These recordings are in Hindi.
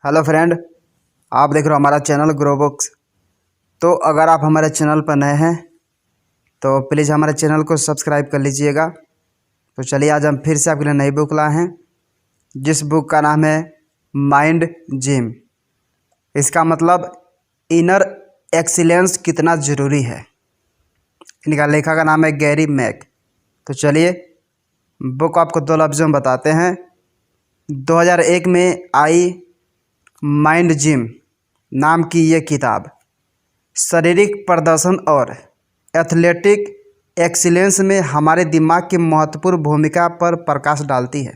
हेलो फ्रेंड, आप देख रहे हो हमारा चैनल ग्रो बुक्स। तो अगर आप हमारे चैनल पर नए हैं तो प्लीज़ हमारे चैनल को सब्सक्राइब कर लीजिएगा। तो चलिए आज हम फिर से आपके लिए नई बुक लाए हैं, जिस बुक का नाम है माइंड जिम। इसका मतलब इनर एक्सीलेंस कितना ज़रूरी है। इनका लेखक का नाम है गैरी मैक। तो चलिए बुक आपको दो लफ्ज़ों में बताते हैं। 2001 में आई माइंड जिम नाम की ये किताब शारीरिक प्रदर्शन और एथलेटिक एक्सीलेंस में हमारे दिमाग की महत्वपूर्ण भूमिका पर प्रकाश डालती है।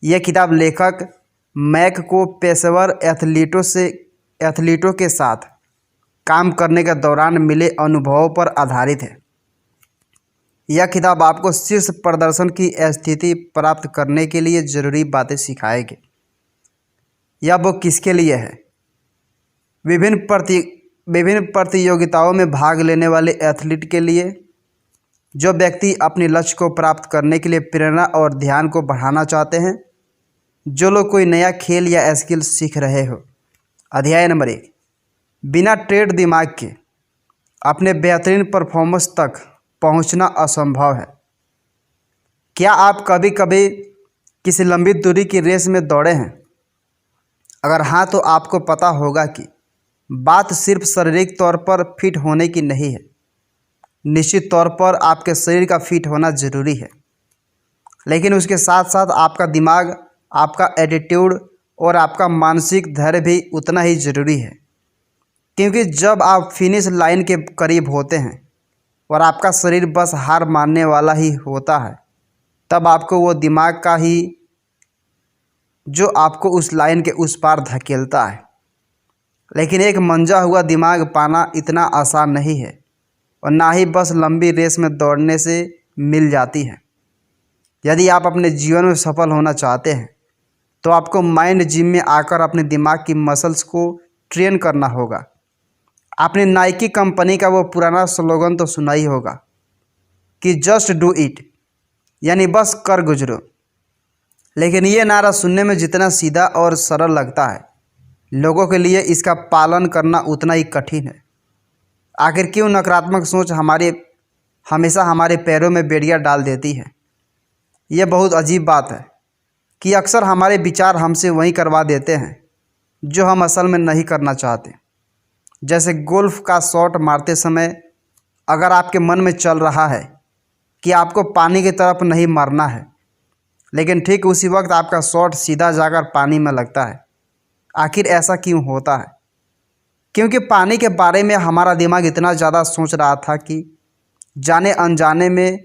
यह किताब लेखक मैक को पेशेवर एथलीटों के साथ काम करने के दौरान मिले अनुभवों पर आधारित है। यह किताब आपको शीर्ष प्रदर्शन की स्थिति प्राप्त करने के लिए ज़रूरी बातें सिखाएगी। यह बुक किसके लिए है? विभिन्न प्रतियोगिताओं में भाग लेने वाले एथलीट के लिए, जो व्यक्ति अपने लक्ष्य को प्राप्त करने के लिए प्रेरणा और ध्यान को बढ़ाना चाहते हैं, जो लोग कोई नया खेल या स्किल सीख रहे हो। अध्याय नंबर 1, बिना ट्रेड दिमाग के अपने बेहतरीन परफॉर्मेंस तक पहुंचना असंभव है। क्या आप कभी कभी किसी लंबी दूरी की रेस में दौड़े हैं? अगर हाँ, तो आपको पता होगा कि बात सिर्फ शारीरिक तौर पर फिट होने की नहीं है। निश्चित तौर पर आपके शरीर का फिट होना ज़रूरी है, लेकिन उसके साथ साथ आपका दिमाग, आपका एटीट्यूड और आपका मानसिक धैर्य भी उतना ही ज़रूरी है। क्योंकि जब आप फिनिश लाइन के करीब होते हैं और आपका शरीर बस हार मानने वाला ही होता है, तब आपको वो दिमाग का ही जो आपको उस लाइन के उस पार धकेलता है। लेकिन एक मंजा हुआ दिमाग पाना इतना आसान नहीं है, और ना ही बस लंबी रेस में दौड़ने से मिल जाती है। यदि आप अपने जीवन में सफल होना चाहते हैं तो आपको माइंड जिम में आकर अपने दिमाग की मसल्स को ट्रेन करना होगा। आपने नाइकी कंपनी का वो पुराना स्लोगन तो सुना ही होगा कि जस्ट डू इट, यानी बस कर गुजरो। लेकिन ये नारा सुनने में जितना सीधा और सरल लगता है, लोगों के लिए इसका पालन करना उतना ही कठिन है। आखिर क्यों नकारात्मक सोच हमेशा हमारे पैरों में बेड़ियाँ डाल देती है? यह बहुत अजीब बात है कि अक्सर हमारे विचार हमसे वही करवा देते हैं जो हम असल में नहीं करना चाहते। जैसे गोल्फ का शॉट मारते समय अगर आपके मन में चल रहा है कि आपको पानी की तरफ नहीं मारना है, लेकिन ठीक उसी वक्त आपका शॉट सीधा जाकर पानी में लगता है। आखिर ऐसा क्यों होता है? क्योंकि पानी के बारे में हमारा दिमाग इतना ज़्यादा सोच रहा था कि जाने अनजाने में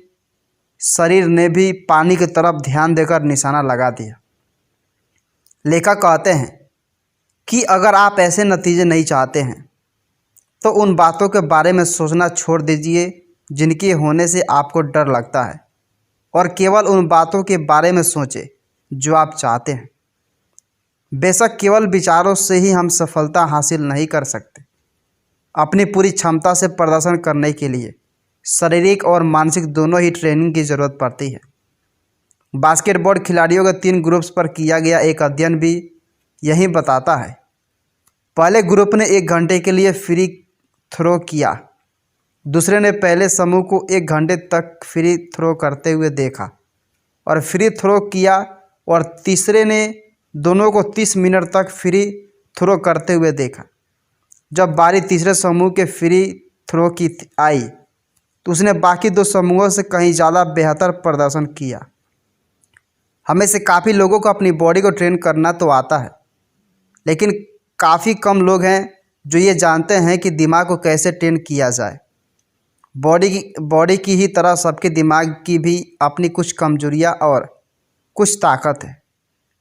शरीर ने भी पानी की तरफ ध्यान देकर निशाना लगा दिया। लेखक कहते हैं कि अगर आप ऐसे नतीजे नहीं चाहते हैं तो उन बातों के बारे में सोचना छोड़ दीजिए जिनके होने से आपको डर लगता है, और केवल उन बातों के बारे में सोचें जो आप चाहते हैं। बेशक केवल विचारों से ही हम सफलता हासिल नहीं कर सकते। अपनी पूरी क्षमता से प्रदर्शन करने के लिए शारीरिक और मानसिक दोनों ही ट्रेनिंग की ज़रूरत पड़ती है। बास्केटबॉल खिलाड़ियों के 3 ग्रुप्स पर किया गया एक अध्ययन भी यही बताता है। पहले ग्रुप ने 1 घंटे के लिए फ्री थ्रो किया, दूसरे ने पहले समूह को 1 घंटे तक फ्री थ्रो करते हुए देखा और फ्री थ्रो किया, और तीसरे ने दोनों को 30 मिनट तक फ्री थ्रो करते हुए देखा। जब बारी तीसरे समूह के फ्री थ्रो की आई तो उसने बाकी 2 समूहों से कहीं ज़्यादा बेहतर प्रदर्शन किया। हमें से काफ़ी लोगों को अपनी बॉडी को ट्रेन करना तो आता है, लेकिन काफ़ी कम लोग हैं जो ये जानते हैं कि दिमाग को कैसे ट्रेन किया जाए। बॉडी की ही तरह सबके दिमाग की भी अपनी कुछ कमजोरियां और कुछ ताकत है।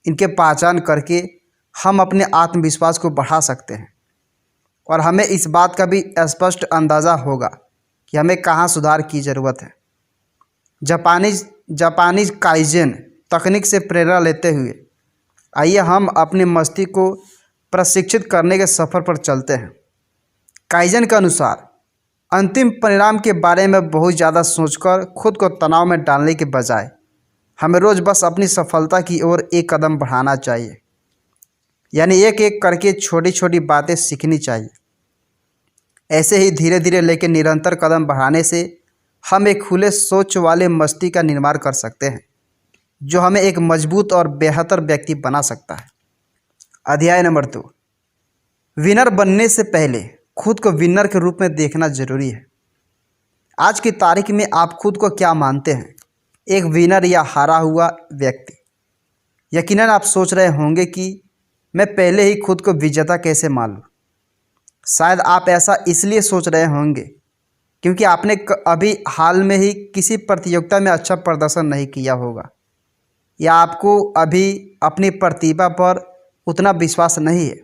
इनके पहचान करके हम अपने आत्मविश्वास को बढ़ा सकते हैं, और हमें इस बात का भी स्पष्ट अंदाज़ा होगा कि हमें कहाँ सुधार की ज़रूरत है। जापानीज काइजेन तकनीक से प्रेरणा लेते हुए आइए हम अपने मस्तिष्क को प्रशिक्षित करने के सफ़र पर चलते हैं। काइजेन के अनुसार अंतिम परिणाम के बारे में बहुत ज़्यादा सोचकर खुद को तनाव में डालने के बजाय हमें रोज़ बस अपनी सफलता की ओर एक कदम बढ़ाना चाहिए। यानी एक एक करके छोटी छोटी बातें सीखनी चाहिए। ऐसे ही धीरे धीरे लेकर निरंतर कदम बढ़ाने से हम एक खुले सोच वाले मस्तिष्क का निर्माण कर सकते हैं, जो हमें एक मजबूत और बेहतर व्यक्ति बना सकता है। अध्याय नंबर 2, विनर बनने से पहले खुद को विनर के रूप में देखना जरूरी है। आज की तारीख में आप खुद को क्या मानते हैं, एक विनर या हारा हुआ व्यक्ति? यकीनन आप सोच रहे होंगे कि मैं पहले ही खुद को विजेता कैसे मान लूं। शायद आप ऐसा इसलिए सोच रहे होंगे क्योंकि आपने अभी हाल में ही किसी प्रतियोगिता में अच्छा प्रदर्शन नहीं किया होगा, या आपको अभी अपनी प्रतिभा पर उतना विश्वास नहीं है।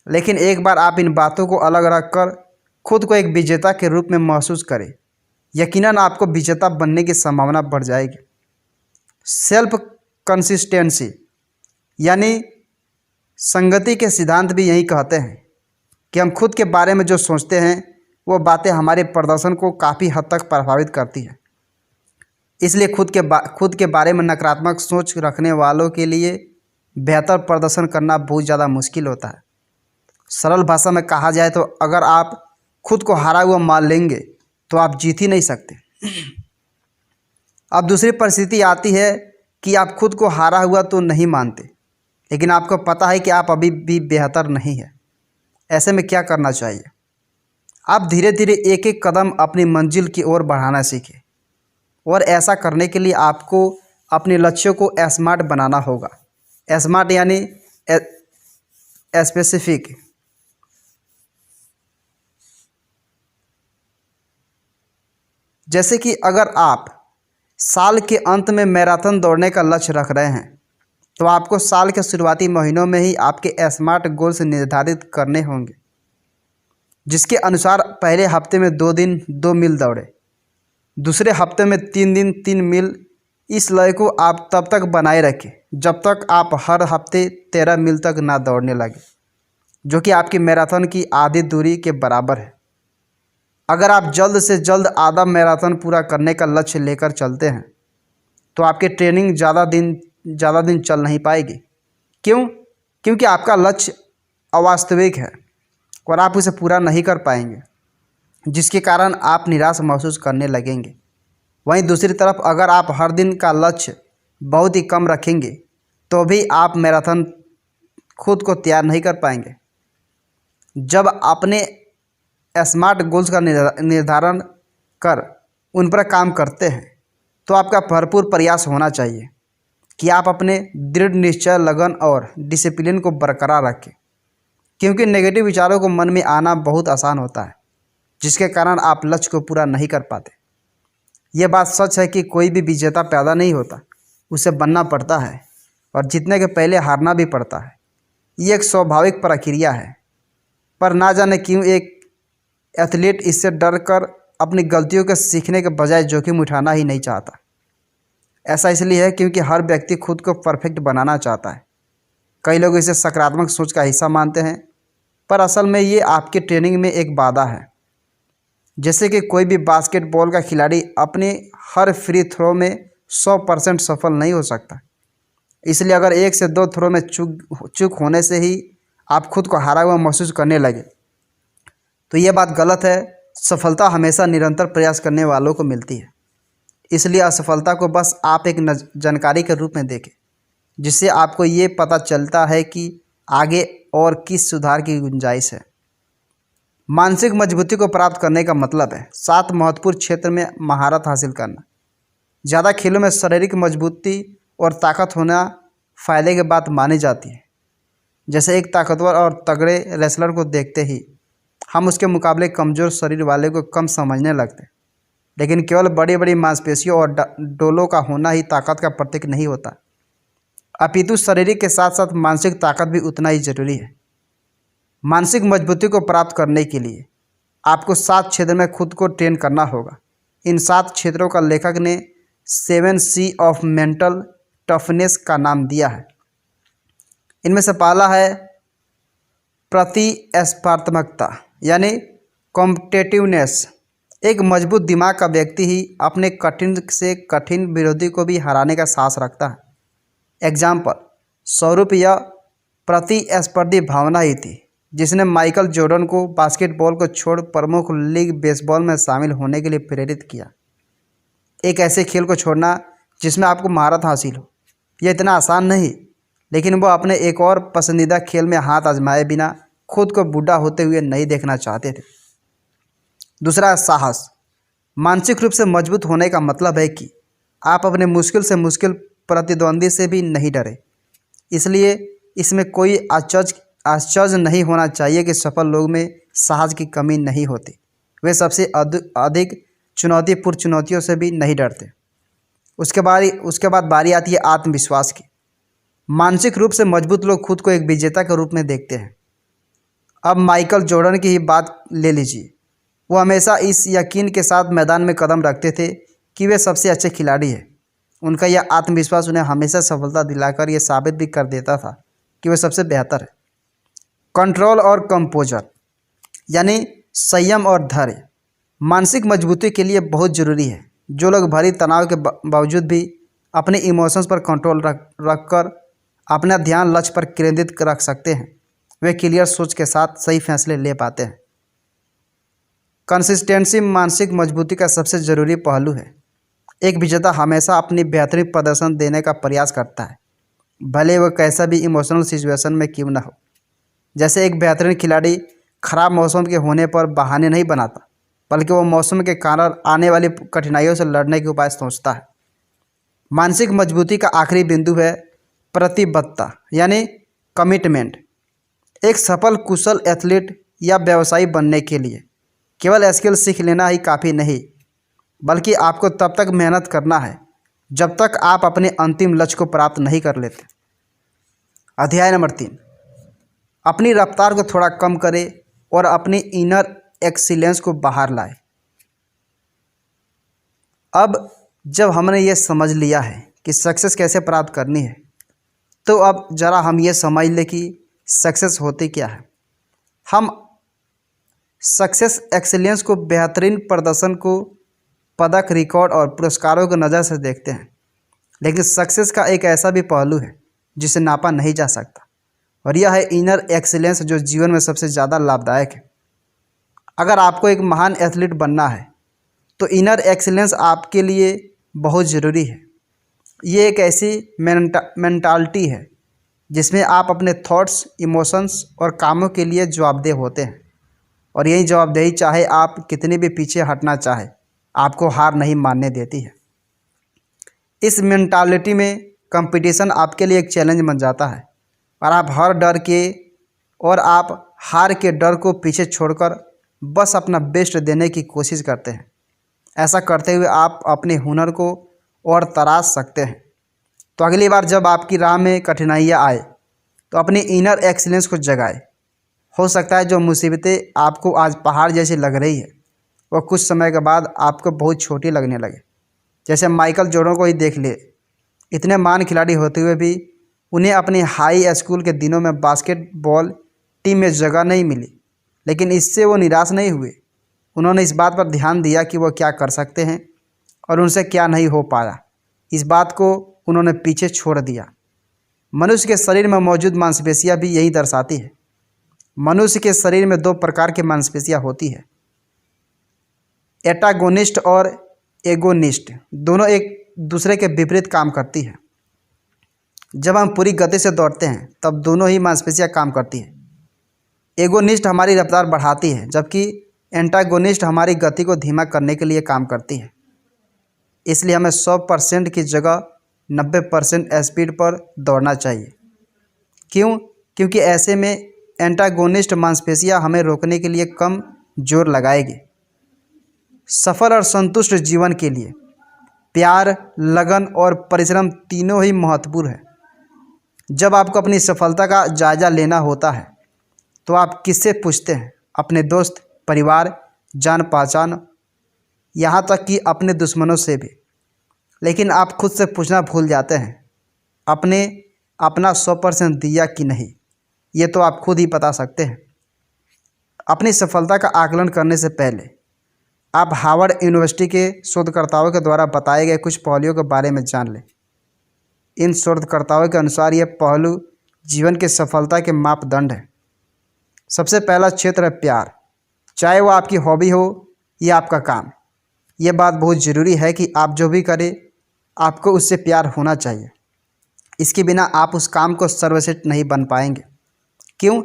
लेकिन एक बार आप इन बातों को अलग रखकर खुद को एक विजेता के रूप में महसूस करें, यकीनन आपको विजेता बनने की संभावना बढ़ जाएगी। सेल्फ कंसिस्टेंसी यानी संगति के सिद्धांत भी यही कहते हैं कि हम खुद के बारे में जो सोचते हैं वो बातें हमारे प्रदर्शन को काफ़ी हद तक प्रभावित करती है। इसलिए खुद के बारे में नकारात्मक सोच रखने वालों के लिए बेहतर प्रदर्शन करना बहुत ज़्यादा मुश्किल होता है। सरल भाषा में कहा जाए तो अगर आप खुद को हारा हुआ मान लेंगे तो आप जीत ही नहीं सकते। अब दूसरी परिस्थिति आती है कि आप खुद को हारा हुआ तो नहीं मानते, लेकिन आपको पता है कि आप अभी भी बेहतर नहीं है। ऐसे में क्या करना चाहिए? आप धीरे धीरे एक एक कदम अपनी मंजिल की ओर बढ़ाना सीखें, और ऐसा करने के लिए आपको अपने लक्ष्यों को स्मार्ट बनाना होगा। स्मार्ट यानी स्पेसिफिक। जैसे कि अगर आप साल के अंत में मैराथन दौड़ने का लक्ष्य रख रहे हैं तो आपको साल के शुरुआती महीनों में ही आपके स्मार्ट गोल्स निर्धारित करने होंगे, जिसके अनुसार पहले हफ्ते में 2 दिन 2 मील दौड़े, दूसरे हफ्ते में 3 दिन 3 मील। इस लय को आप तब तक बनाए रखें जब तक आप हर हफ्ते 13 मील तक ना दौड़ने लगे, जो कि आपकी मैराथन की आधी दूरी के बराबर है। अगर आप जल्द से जल्द आधा मैराथन पूरा करने का लक्ष्य लेकर चलते हैं तो आपकी ट्रेनिंग ज़्यादा दिन चल नहीं पाएगी। क्यों? क्योंकि आपका लक्ष्य अवास्तविक है और आप उसे पूरा नहीं कर पाएंगे, जिसके कारण आप निराश महसूस करने लगेंगे। वहीं दूसरी तरफ अगर आप हर दिन का लक्ष्य बहुत ही कम रखेंगे तो भी आप मैराथन खुद को तैयार नहीं कर पाएंगे। जब अपने स्मार्ट गोल्स का निर्धारण कर उन पर काम करते हैं तो आपका भरपूर प्रयास होना चाहिए कि आप अपने दृढ़ निश्चय, लगन और डिसिप्लिन को बरकरार रखें, क्योंकि नेगेटिव विचारों को मन में आना बहुत आसान होता है, जिसके कारण आप लक्ष्य को पूरा नहीं कर पाते। ये बात सच है कि कोई भी विजेता पैदा नहीं होता, उसे बनना पड़ता है, और जीतने के पहले हारना भी पड़ता है। ये एक स्वाभाविक प्रक्रिया है, पर ना जाने क्यों एक एथलीट इससे डर कर अपनी गलतियों के सीखने के बजाय जोखिम उठाना ही नहीं चाहता। ऐसा इसलिए है क्योंकि हर व्यक्ति खुद को परफेक्ट बनाना चाहता है। कई लोग इसे सकारात्मक सोच का हिस्सा मानते हैं, पर असल में ये आपकी ट्रेनिंग में एक बाधा है। जैसे कि कोई भी बास्केटबॉल का खिलाड़ी अपने हर फ्री थ्रो में 100% सफल नहीं हो सकता। इसलिए अगर 1 से 2 थ्रो में चूक होने से ही आप खुद को हारा हुआ महसूस करने लगे तो ये बात गलत है। सफलता हमेशा निरंतर प्रयास करने वालों को मिलती है, इसलिए असफलता को बस आप एक जानकारी के रूप में देखें, जिससे आपको ये पता चलता है कि आगे और किस सुधार की गुंजाइश है। मानसिक मजबूती को प्राप्त करने का मतलब है 7 महत्वपूर्ण क्षेत्र में महारत हासिल करना। ज़्यादा खेलों में शारीरिक मजबूती और ताकत होना फ़ायदे की बात मानी जाती है। जैसे एक ताकतवर और तगड़े रेसलर को देखते ही हम उसके मुकाबले कमज़ोर शरीर वाले को कम समझने लगते हैं, लेकिन केवल बड़ी बड़ी मांसपेशियों और डोलों का होना ही ताकत का प्रतीक नहीं होता, अपितु शारीरिक के साथ साथ मानसिक ताकत भी उतना ही जरूरी है। मानसिक मजबूती को प्राप्त करने के लिए आपको 7 क्षेत्र में खुद को ट्रेन करना होगा। इन 7 क्षेत्रों का लेखक ने 7 C ऑफ मेंटल टफनेस का नाम दिया है। इनमें से पहला है प्रतिस्पर्धात्मकता यानी कॉम्पिटिटिवनेस। एक मजबूत दिमाग का व्यक्ति ही अपने कठिन से कठिन विरोधी को भी हराने का साहस रखता है। एग्जाम्पल स्वरूप यह प्रतिस्पर्धी भावना ही थी जिसने माइकल जॉर्डन को बास्केटबॉल को छोड़ प्रमुख लीग बेसबॉल में शामिल होने के लिए प्रेरित किया। एक ऐसे खेल को छोड़ना जिसमें आपको महारत हासिल हो, यह इतना आसान नहीं, लेकिन वो अपने एक और पसंदीदा खेल में हाथ आजमाए बिना खुद को बूढ़ा होते हुए नहीं देखना चाहते थे। दूसरा, साहस। मानसिक रूप से मजबूत होने का मतलब है कि आप अपने मुश्किल से मुश्किल प्रतिद्वंदी से भी नहीं डरे। इसलिए इसमें कोई आश्चर्य नहीं होना चाहिए कि सफल लोग में साहस की कमी नहीं होती। वे सबसे अधिक चुनौतीपूर्ण चुनौतियों से भी नहीं डरते। उसके बाद बारी आती है आत्मविश्वास की। मानसिक रूप से मजबूत लोग खुद को एक विजेता के रूप में देखते हैं। अब माइकल जॉर्डन की ही बात ले लीजिए। वो हमेशा इस यकीन के साथ मैदान में कदम रखते थे कि वे सबसे अच्छे खिलाड़ी हैं। उनका यह आत्मविश्वास उन्हें हमेशा सफलता दिलाकर यह साबित भी कर देता था कि वे सबसे बेहतर है। कंट्रोल और कंपोजर यानी संयम और धैर्य मानसिक मजबूती के लिए बहुत ज़रूरी है। जो लोग भारी तनाव के बावजूद भी अपने इमोशंस पर कंट्रोल रख कर अपना ध्यान लक्ष्य पर केंद्रित रख सकते हैं, वे क्लियर सोच के साथ सही फैसले ले पाते हैं। कंसिस्टेंसी मानसिक मजबूती का सबसे ज़रूरी पहलू है। एक विजेता हमेशा अपनी बेहतरीन प्रदर्शन देने का प्रयास करता है, भले वह कैसा भी इमोशनल सिचुएशन में क्यों न हो। जैसे एक बेहतरीन खिलाड़ी खराब मौसम के होने पर बहाने नहीं बनाता, बल्कि वो मौसम के कारण आने वाली कठिनाइयों से लड़ने के उपाय सोचता है। मानसिक मजबूती का आखिरी बिंदु है प्रतिबद्धता यानी कमिटमेंट। एक सफल कुशल एथलीट या व्यवसायी बनने के लिए केवल स्किल सीख लेना ही काफ़ी नहीं, बल्कि आपको तब तक मेहनत करना है जब तक आप अपने अंतिम लक्ष्य को प्राप्त नहीं कर लेते। अध्याय नंबर 3, अपनी रफ्तार को थोड़ा कम करें और अपनी इनर एक्सीलेंस को बाहर लाए। अब जब हमने ये समझ लिया है कि सक्सेस कैसे प्राप्त करनी है, तो अब ज़रा हम ये समझ लें कि सक्सेस होती क्या है। हम सक्सेस एक्सीलेंस को बेहतरीन प्रदर्शन को पदक, रिकॉर्ड और पुरस्कारों की नज़र से देखते हैं, लेकिन सक्सेस का एक ऐसा भी पहलू है जिसे नापा नहीं जा सकता, और यह है इनर एक्सीलेंस, जो जीवन में सबसे ज़्यादा लाभदायक है। अगर आपको एक महान एथलीट बनना है तो इनर एक्सीलेंस आपके लिए बहुत ज़रूरी है। ये एक ऐसी मेंटालिटी है जिसमें आप अपने थॉट्स, इमोशंस और कामों के लिए जवाबदेह होते हैं, और यही जवाबदेही चाहे आप कितनी भी पीछे हटना चाहे आपको हार नहीं मानने देती है। इस मेंटालिटी में कंपटीशन आपके लिए एक चैलेंज बन जाता है, और आप हार के डर को पीछे छोड़कर बस अपना बेस्ट देने की कोशिश करते हैं। ऐसा करते हुए आप अपने हुनर को और तराश सकते हैं। तो अगली बार जब आपकी राह में कठिनाइयाँ आए तो अपनी इनर एक्सीलेंस को जगाए। हो सकता है जो मुसीबतें आपको आज पहाड़ जैसी लग रही है वह कुछ समय के बाद आपको बहुत छोटी लगने लगे। जैसे माइकल जॉर्डन को ही देख ले, इतने महान खिलाड़ी होते हुए भी उन्हें अपनी हाई स्कूल के दिनों में बास्केटबॉल टीम में जगह नहीं मिली, लेकिन इससे वो निराश नहीं हुए। उन्होंने इस बात पर ध्यान दिया कि वो क्या कर सकते हैं और उनसे क्या नहीं हो पाया। इस बात को उन्होंने पीछे छोड़ दिया। मनुष्य के शरीर में मौजूद मांसपेशियां भी यही दर्शाती है। मनुष्य के शरीर में 2 प्रकार की मांसपेशियां होती है, एंटागोनिस्ट और एगोनिस्ट। दोनों एक दूसरे के विपरीत काम करती है। जब हम पूरी गति से दौड़ते हैं तब दोनों ही मांसपेशियां काम करती हैं। एगोनिस्ट हमारी रफ्तार बढ़ाती है, जबकि एंटागोनिस्ट हमारी गति को धीमा करने के लिए काम करती है। इसलिए हमें 100% की जगह 90% स्पीड पर दौड़ना चाहिए। क्यों? क्योंकि ऐसे में एंटागोनिस्ट मांसपेशियां हमें रोकने के लिए कम जोर लगाएगी। सफल और संतुष्ट जीवन के लिए प्यार, लगन और परिश्रम तीनों ही महत्वपूर्ण है। जब आपको अपनी सफलता का जायजा लेना होता है तो आप किससे पूछते हैं? अपने दोस्त, परिवार, जान पहचान, यहाँ तक कि अपने दुश्मनों से भी। लेकिन आप खुद से पूछना भूल जाते हैं, अपना 100% दिया कि नहीं। ये तो आप खुद ही बता सकते हैं। अपनी सफलता का आकलन करने से पहले आप हार्वर्ड यूनिवर्सिटी के शोधकर्ताओं के द्वारा बताए गए कुछ पहलुओं के बारे में जान लें। इन शोधकर्ताओं के अनुसार ये पहलू जीवन की सफलता के मापदंड हैं। सबसे पहला क्षेत्र है प्यार, चाहे वो आपकी हॉबी हो या आपका काम। ये बात बहुत ज़रूरी है कि आप जो भी करें आपको उससे प्यार होना चाहिए। इसके बिना आप उस काम को सर्वश्रेष्ठ नहीं बन पाएंगे। क्यों?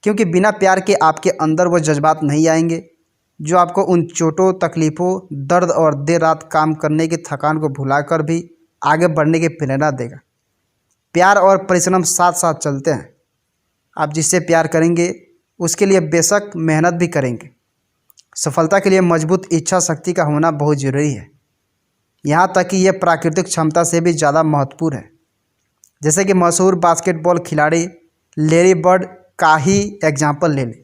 क्योंकि बिना प्यार के आपके अंदर वो जज्बात नहीं आएंगे जो आपको उन चोटों, तकलीफ़ों, दर्द और देर रात काम करने की थकान को भुलाकर भी आगे बढ़ने की प्रेरणा देगा। प्यार और परिश्रम साथ साथ चलते हैं। आप जिससे प्यार करेंगे उसके लिए बेशक मेहनत भी करेंगे। सफलता के लिए मजबूत इच्छा शक्ति का होना बहुत ज़रूरी है, यहाँ तक कि यह प्राकृतिक क्षमता से भी ज़्यादा महत्वपूर्ण है। जैसे कि मशहूर बास्केटबॉल खिलाड़ी लैरी बर्ड का ही एग्जाम्पल ले लें,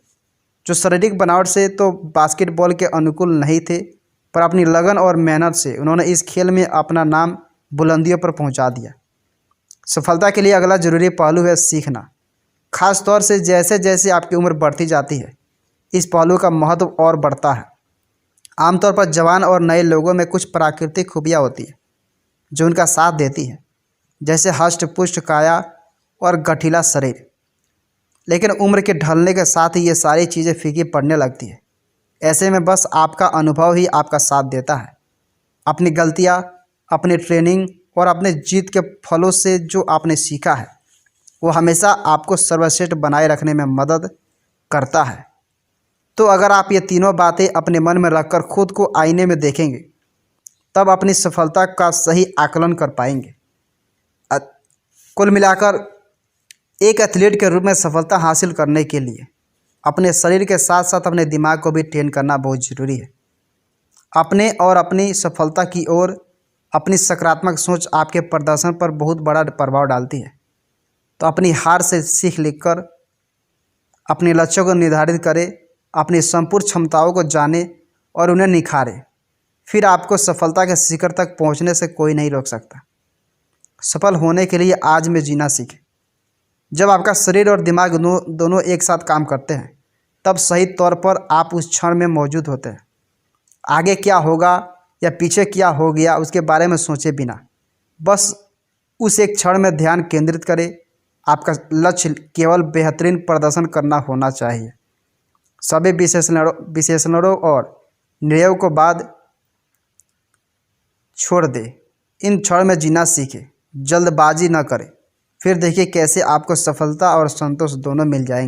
जो शारीरिक बनावट से तो बास्केटबॉल के अनुकूल नहीं थे, पर अपनी लगन और मेहनत से उन्होंने इस खेल में अपना नाम बुलंदियों पर पहुंचा दिया। सफलता के लिए अगला ज़रूरी पहलू है सीखना। खास तौर से जैसे जैसे आपकी उम्र बढ़ती जाती है इस पहलू का महत्व और बढ़ता है। आमतौर पर जवान और नए लोगों में कुछ प्राकृतिक खूबियाँ होती है जो उनका साथ देती है, जैसे हष्ट पुष्ट काया और गठीला शरीर। लेकिन उम्र के ढलने के साथ ही ये सारी चीज़ें फीकी पड़ने लगती है। ऐसे में बस आपका अनुभव ही आपका साथ देता है। अपनी गलतियाँ, अपनी ट्रेनिंग और अपने जीत के फलों से जो आपने सीखा है वो हमेशा आपको सर्वश्रेष्ठ बनाए रखने में मदद करता है। तो अगर आप ये तीनों बातें अपने मन में रखकर खुद को आईने में देखेंगे तब अपनी सफलता का सही आकलन कर पाएंगे। कुल मिलाकर एक एथलीट के रूप में सफलता हासिल करने के लिए अपने शरीर के साथ साथ अपने दिमाग को भी ट्रेन करना बहुत ज़रूरी है। अपने और अपनी सफलता की ओर अपनी सकारात्मक सोच आपके प्रदर्शन पर बहुत बड़ा प्रभाव डालती है। तो अपनी हार से सीख लेकर अपने लक्ष्यों को निर्धारित करें, अपनी संपूर्ण क्षमताओं को जानें और उन्हें निखारें। फिर आपको सफलता के शिखर तक पहुंचने से कोई नहीं रोक सकता। सफल होने के लिए आज में जीना सीखें। जब आपका शरीर और दिमाग दोनों एक साथ काम करते हैं तब सही तौर पर आप उस क्षण में मौजूद होते हैं। आगे क्या होगा या पीछे क्या हो गया उसके बारे में सोचे बिना बस उस एक क्षण में ध्यान केंद्रित करें। आपका लक्ष्य केवल बेहतरीन प्रदर्शन करना होना चाहिए। सभी विशेषणों और निर्णयों को बाद छोड़ दें। इन क्षण में जीना सीखें, जल्दबाजी न करें। फिर देखिए कैसे आपको सफलता और संतोष दोनों मिल जाएंगे।